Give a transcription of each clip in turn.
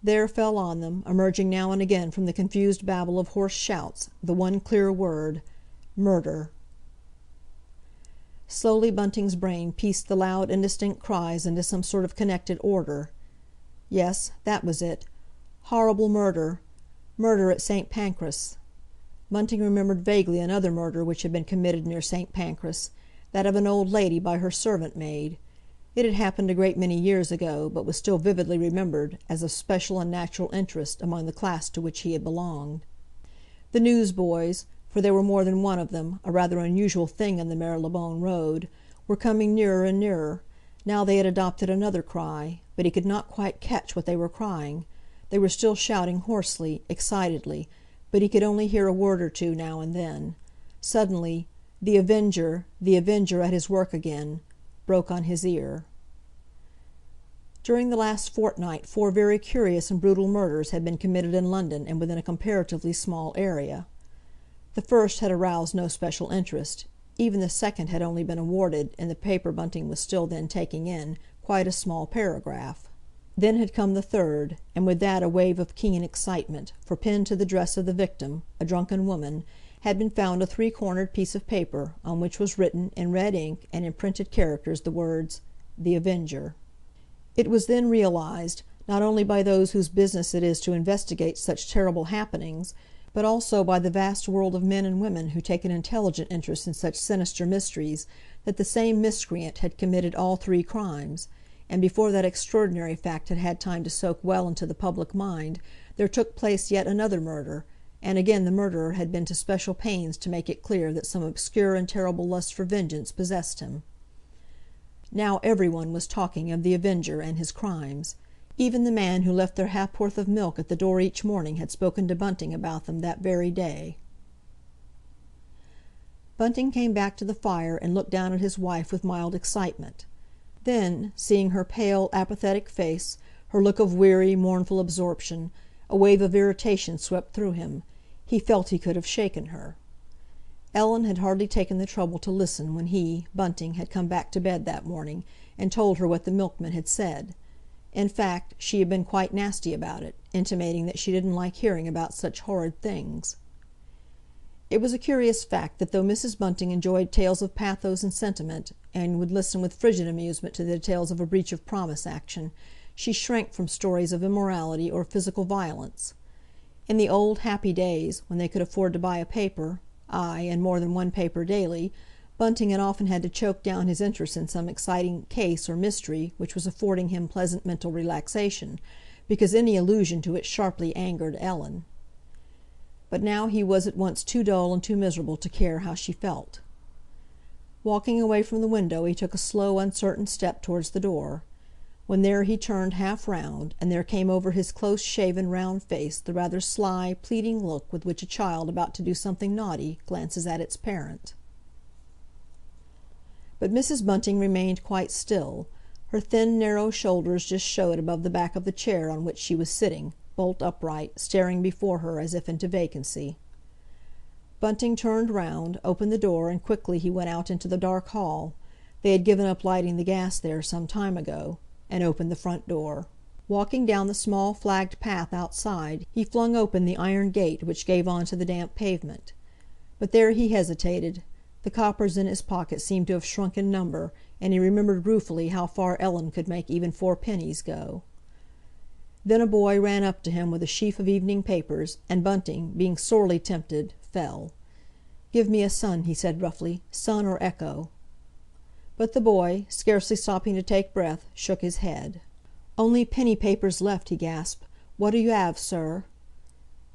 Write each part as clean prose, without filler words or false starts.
There fell on them, emerging now and again from the confused babble of hoarse shouts, the one clear word: murder. Slowly Bunting's brain pieced the loud, indistinct cries into some sort of connected order. Yes, that was it. Horrible murder. Murder at St. Pancras. Bunting remembered vaguely another murder which had been committed near St. Pancras, that of an old lady by her servant maid. It had happened a great many years ago, but was still vividly remembered, as of special and natural interest among the class to which he had belonged. The newsboys, for there were more than one of them, a rather unusual thing in the Marylebone Road, were coming nearer and nearer. Now they had adopted another cry, but he could not quite catch what they were crying. They were still shouting hoarsely, excitedly, but he could only hear a word or two now and then. Suddenly, "The Avenger, the Avenger at his work again," broke on his ear. During the last fortnight 4 very curious and brutal murders had been committed in London and within a comparatively small area. The first had aroused no special interest. Even the second had only been awarded, in the paper Bunting was still then taking in, quite a small paragraph. Then had come the third, and with that a wave of keen excitement, for pinned to the dress of the victim, a drunken woman, had been found a 3-cornered piece of paper, on which was written, in red ink and in printed characters, the words, "The Avenger." It was then realized, not only by those whose business it is to investigate such terrible happenings, but also by the vast world of men and women who take an intelligent interest in such sinister mysteries, that the same miscreant had committed all 3 crimes, and before that extraordinary fact had had time to soak well into the public mind, there took place yet another murder, and again the murderer had been to special pains to make it clear that some obscure and terrible lust for vengeance possessed him. Now everyone was talking of the Avenger and his crimes. Even the man who left their ha'porth of milk at the door each morning had spoken to Bunting about them that very day. Bunting came back to the fire and looked down at his wife with mild excitement. Then, seeing her pale, apathetic face, her look of weary, mournful absorption, a wave of irritation swept through him. He felt he could have shaken her. Ellen had hardly taken the trouble to listen when he, Bunting, had come back to bed that morning, and told her what the milkman had said. In fact, she had been quite nasty about it, intimating that she didn't like hearing about such horrid things. It was a curious fact that though Mrs. Bunting enjoyed tales of pathos and sentiment, and would listen with frigid amusement to the details of a breach of promise action, she shrank from stories of immorality or physical violence. In the old happy days, when they could afford to buy a paper, aye, and more than one paper daily, Bunting had often had to choke down his interest in some exciting case or mystery which was affording him pleasant mental relaxation, because any allusion to it sharply angered Ellen. But now he was at once too dull and too miserable to care how she felt. Walking away from the window, he took a slow, uncertain step towards the door. When there he turned half round, and there came over his close-shaven, round face the rather sly, pleading look with which a child about to do something naughty glances at its parent. But Mrs. Bunting remained quite still. Her thin, narrow shoulders just showed above the back of the chair on which she was sitting, bolt upright, staring before her as if into vacancy. Bunting turned round, opened the door, and quickly he went out into the dark hall. They had given up lighting the gas there some time ago, and opened the front door. Walking down the small flagged path outside, he flung open the iron gate which gave on to the damp pavement. But there he hesitated. The coppers in his pocket seemed to have shrunk in number, and he remembered ruefully how far Ellen could make even 4 pennies go. Then a boy ran up to him with a sheaf of evening papers, and Bunting, being sorely tempted, fell. "Give me a Sun," he said roughly, "Sun or Echo." But the boy, scarcely stopping to take breath, shook his head. "Only penny papers left," he gasped. "What'll you 'ave, sir?"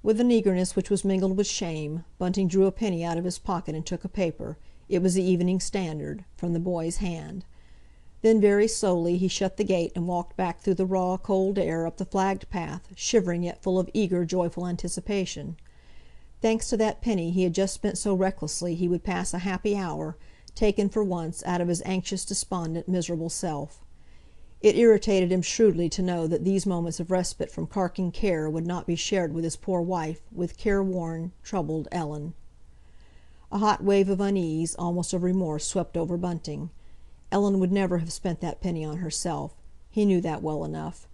With an eagerness which was mingled with shame, Bunting drew a penny out of his pocket and took a paper—it was the Evening Standard—from the boy's hand. Then very slowly he shut the gate and walked back through the raw, cold air up the flagged path, shivering yet full of eager, joyful anticipation. Thanks to that penny he had just spent so recklessly, he would pass a happy hour, taken for once out of his anxious, despondent, miserable self. It irritated him shrewdly to know that these moments of respite from carking care would not be shared with his poor wife, with careworn, troubled Ellen. A hot wave of unease, almost of remorse, swept over Bunting. Ellen would never have spent that penny on herself, he knew that well enough,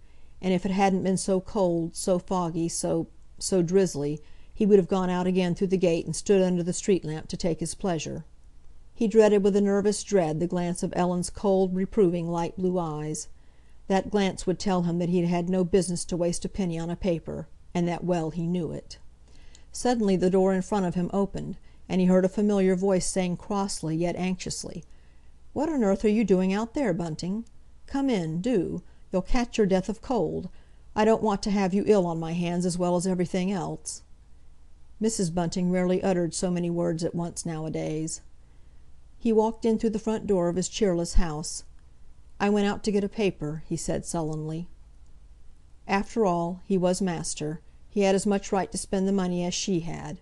and if it hadn't been so cold, so foggy, so drizzly, he would have gone out again through the gate and stood under the street lamp to take his pleasure. He dreaded with a nervous dread the glance of Ellen's cold, reproving, light blue eyes. That glance would tell him that he had had no business to waste a penny on a paper, and that well he knew it. Suddenly the door in front of him opened, and he heard a familiar voice saying crossly, yet anxiously, "What on earth are you doing out there, Bunting? Come in, do. You'll catch your death of cold. I don't want to have you ill on my hands as well as everything else." Mrs. Bunting rarely uttered so many words at once nowadays. He walked in through the front door of his cheerless house. "I went out to get a paper," he said sullenly. After all, he was master. He had as much right to spend the money as she had.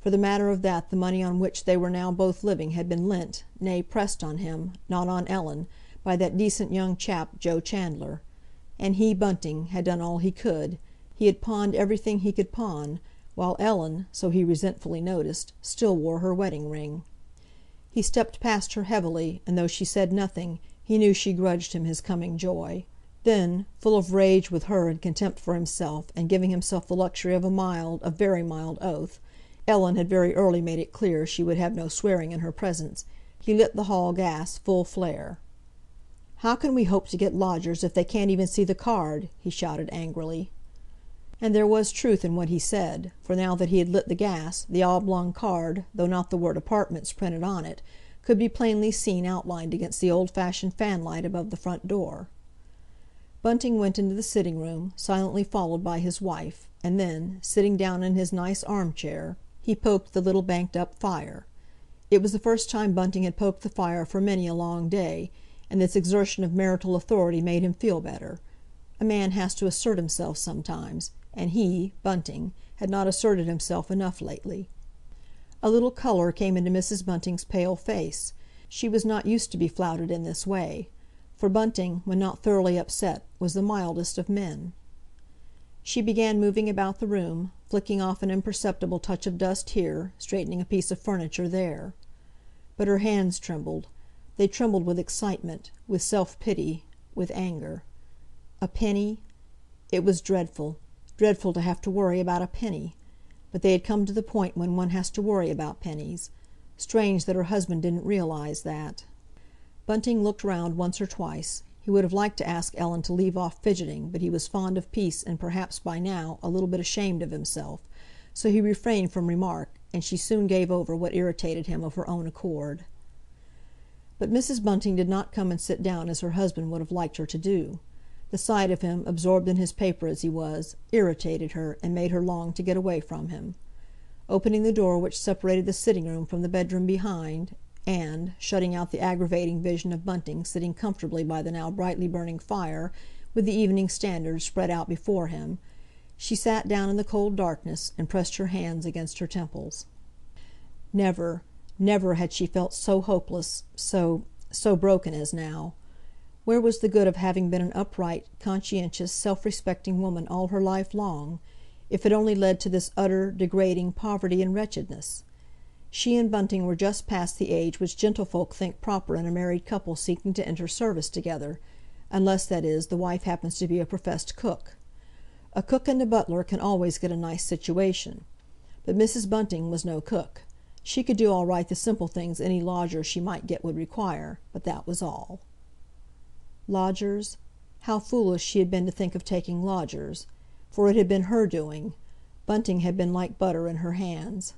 For the matter of that, the money on which they were now both living had been lent, nay, pressed on him, not on Ellen, by that decent young chap, Joe Chandler. And he, Bunting, had done all he could. He had pawned everything he could pawn, while Ellen, so he resentfully noticed, still wore her wedding ring. He stepped past her heavily, and though she said nothing, he knew she grudged him his coming joy. Then, full of rage with her and contempt for himself, and giving himself the luxury of a very mild oath, Ellen had very early made it clear she would have no swearing in her presence, he lit the hall gas full flare. "How can we hope to get lodgers if they can't even see the card?" he shouted angrily. And there was truth in what he said, for now that he had lit the gas, the oblong card, though not the word "apartments" printed on it, could be plainly seen outlined against the old-fashioned fanlight above the front door. Bunting went into the sitting-room, silently followed by his wife, and then, sitting down in his nice arm-chair, he poked the little banked-up fire. It was the first time Bunting had poked the fire for many a long day, and this exertion of marital authority made him feel better. A man has to assert himself sometimes, and he, Bunting, had not asserted himself enough lately. A little colour came into Mrs. Bunting's pale face. She was not used to be flouted in this way, for Bunting, when not thoroughly upset, was the mildest of men. She began moving about the room, flicking off an imperceptible touch of dust here, straightening a piece of furniture there. But her hands trembled. They trembled with excitement, with self-pity, with anger. A penny? It was dreadful, dreadful to have to worry about a penny. But they had come to the point when one has to worry about pennies. Strange that her husband didn't realize that. Bunting looked round once or twice. He would have liked to ask Ellen to leave off fidgeting, but he was fond of peace and perhaps by now a little bit ashamed of himself, so he refrained from remark, and she soon gave over what irritated him of her own accord. But Mrs. Bunting did not come and sit down as her husband would have liked her to do. The sight of him, absorbed in his paper as he was, irritated her and made her long to get away from him. Opening the door which separated the sitting-room from the bedroom behind, and, shutting out the aggravating vision of Bunting sitting comfortably by the now brightly burning fire, with the Evening Standard spread out before him, she sat down in the cold darkness and pressed her hands against her temples. Never, never had she felt so hopeless, so broken as now. Where was the good of having been an upright, conscientious, self-respecting woman all her life long, if it only led to this utter, degrading poverty and wretchedness? She and Bunting were just past the age which gentlefolk think proper in a married couple seeking to enter service together, unless, that is, the wife happens to be a professed cook. A cook and a butler can always get a nice situation. But Mrs. Bunting was no cook. She could do all right the simple things any lodger she might get would require, but that was all. Lodgers? How foolish she had been to think of taking lodgers, for it had been her doing. Bunting had been like butter in her hands.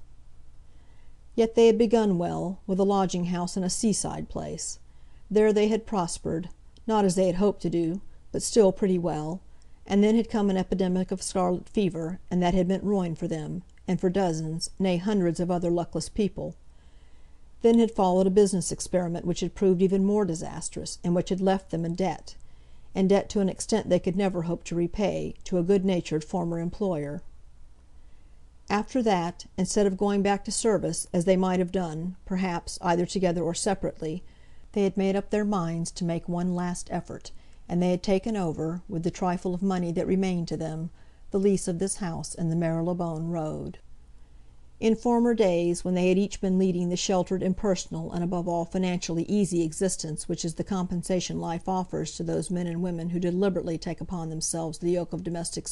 Yet they had begun well, with a lodging-house in a seaside place. There they had prospered, not as they had hoped to do, but still pretty well, and then had come an epidemic of scarlet fever, and that had meant ruin for them, and for dozens, nay, hundreds of other luckless people. Then had followed a business experiment which had proved even more disastrous, and which had left them in debt to an extent they could never hope to repay, to a good-natured former employer. After that, instead of going back to service, as they might have done, perhaps, either together or separately, they had made up their minds to make one last effort, and they had taken over, with the trifle of money that remained to them, the lease of this house in the Marylebone Road. In former days, when they had each been leading the sheltered, impersonal, and above all financially easy existence which is the compensation life offers to those men and women who deliberately take upon themselves the yoke of domestic